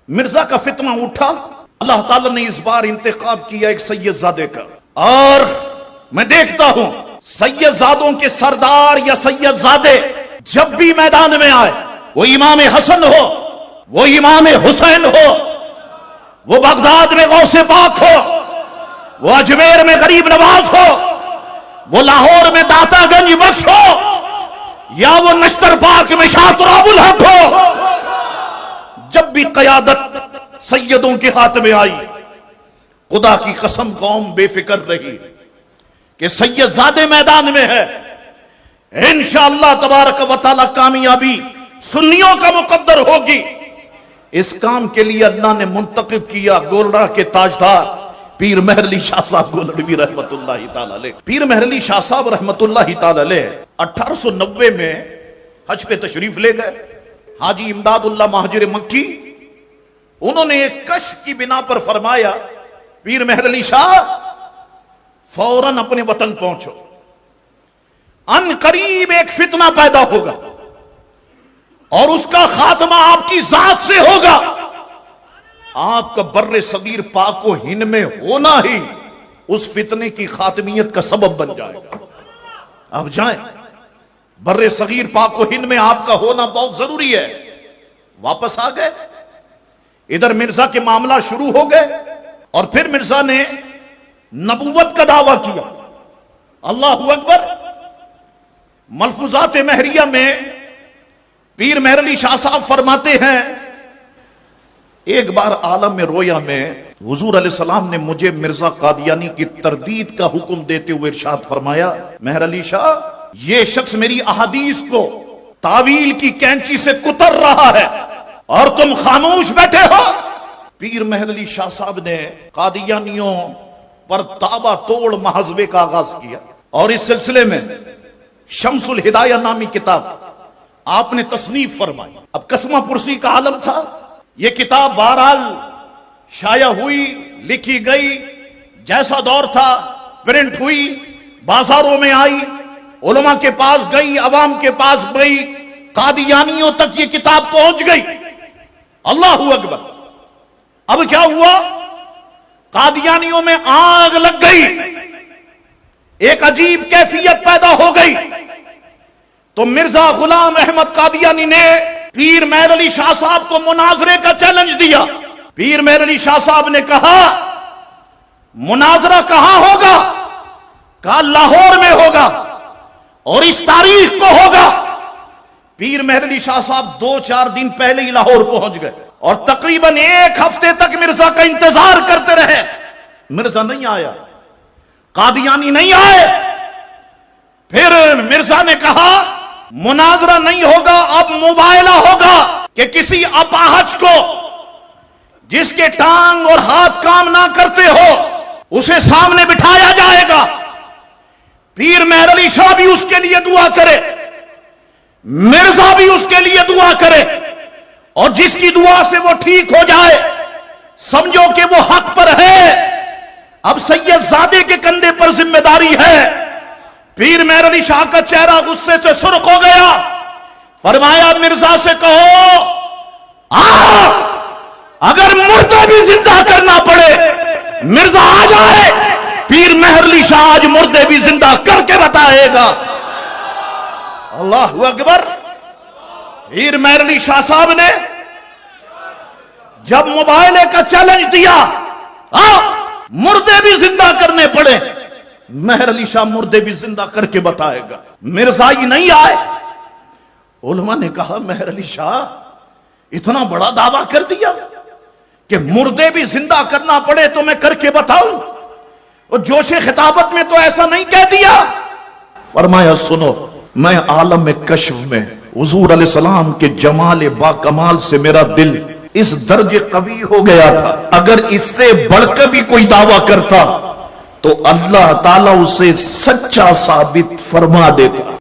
مرزا کا فتنہ اٹھا، اللہ تعالیٰ نے اس بار انتخاب کیا ایک سید زادے کا، اور میں دیکھتا ہوں سید زادوں کے سردار یا سید زادے جب بھی میدان میں آئے، وہ امام حسن ہو، وہ امام حسین ہو، وہ بغداد میں غوث پاک ہو، وہ اجمیر میں غریب نواز ہو، وہ لاہور میں داتا گنج بخش ہو، یا وہ نشتر پاک میں شاہ تراب الحق ہو، جب بھی قیادت سیدوں کے ہاتھ میں آئی، خدا کی قسم قوم بے فکر رہی کہ سید زادے میدان میں ہے، انشاءاللہ تبارک و تعالی کامیابی سنیوں کا مقدر ہوگی۔ اس کام کے لیے اللہ نے منتخب کیا گولڑا کے تاجدار پیر مہر علی شاہ صاحب گولڑوی رحمت اللہ تعالی علیہ۔ پیر مہر علی شاہ صاحب رحمت اللہ تعالی علیہ 1890 میں حج پہ تشریف لے گئے۔ حاجی امداد اللہ مہاجر مکی انہوں نے ایک کشف کی بنا پر فرمایا پیر مہر علی شاہ فوراً اپنے وطن پہنچو، ان قریب ایک فتنہ پیدا ہوگا اور اس کا خاتمہ آپ کی ذات سے ہوگا، آپ کا بر صغیر پاک و ہند میں ہونا ہی اس فتنے کی خاتمیت کا سبب بن جائے گا۔ آپ جائیں، بر صغیر پاک و ہند میں آپ کا ہونا بہت ضروری ہے۔ واپس آ گئے، ادھر مرزا کے معاملہ شروع ہو گئے، اور پھر مرزا نے نبوت کا دعویٰ کیا۔ اللہ اکبر۔ ملفوظات مہریہ میں پیر مہر علی شاہ صاحب فرماتے ہیں، ایک بار عالم میں رویا میں حضور علیہ السلام نے مجھے مرزا قادیانی کی تردید کا حکم دیتے ہوئے ارشاد فرمایا، مہر علی شاہ یہ شخص میری احادیث کو تعویل کی کینچی سے کتر رہا ہے اور تم خاموش بیٹھے ہو۔ پیر مہر علی شاہ صاحب نے قادیانیوں پر تابہ توڑ محاذبے کا آغاز کیا، اور اس سلسلے میں شمس الہدایہ نامی کتاب آپ نے تصنیف فرمائی۔ اب قسمہ پرسی کا عالم تھا، یہ کتاب بہرحال شائع ہوئی، لکھی گئی، جیسا دور تھا پرنٹ ہوئی، بازاروں میں آئی، علماء کے پاس گئی، عوام کے پاس گئی، قادیانیوں تک یہ کتاب پہنچ گئی۔ اللہ اکبر۔ اب کیا ہوا؟ قادیانیوں میں آگ لگ گئی، ایک عجیب کیفیت پیدا ہو گئی۔ تو مرزا غلام احمد قادیانی نے پیر مہر علی شاہ صاحب کو مناظرے کا چیلنج دیا۔ پیر مہر علی شاہ صاحب نے کہا مناظرہ کہاں ہوگا؟ کہا لاہور میں ہوگا، اور اس تاریخ کو ہوگا۔ پیر مہر علی شاہ صاحب 2-4 دن پہلے ہی لاہور پہنچ گئے، اور تقریباً 1 ہفتے تک مرزا کا انتظار کرتے رہے۔ مرزا نہیں آیا، قادیانی نہیں آئے۔ پھر مرزا نے کہا مناظرہ نہیں ہوگا، اب مباہلہ ہوگا کہ کسی اپاہج کو جس کے ٹانگ اور ہاتھ کام نہ کرتے ہو اسے سامنے بٹھایا جائے گا۔ پیر مہر علی شاہ بھی اس کے لیے دعا کرے، مرزا بھی اس کے لیے دعا کرے، اور جس کی دعا سے وہ ٹھیک ہو جائے سمجھو کہ وہ حق پر ہے۔ اب سید زادے کے کندھے پر ذمہ داری ہے۔ پیر مہر علی شاہ کا چہرہ غصے سے سرخ ہو گیا، فرمایا مرزا سے کہو اگر مردے بھی زندہ کرنا پڑے مرزا آ جائے۔ پیر مہر علی شاہ آج مردے بھی زندہ کر کے بتائے گا۔ اللہ اکبر۔ پیر مہر علی شاہ صاحب نے جب مباہلے کا چیلنج دیا، مردے بھی زندہ کرنے پڑے، مہر علی شاہ مردے بھی زندہ کر کے بتائے گا۔ مرزا ہی نہیں آئے۔ علماء نے کہا مہر علی شاہ اتنا بڑا دعویٰ کر دیا کہ مردے بھی زندہ کرنا پڑے تو میں کر کے بتاؤں، اور جوش خطابت میں تو ایسا نہیں کہہ دیا۔ فرمایا سنو، میں عالم کشف میں حضور علیہ السلام کے جمال با کمال سے میرا دل اس درجے قوی ہو گیا تھا، اگر اس سے بڑھ کر بھی کوئی دعویٰ کرتا تو اللہ تعالیٰ اسے سچا ثابت فرما دیتا۔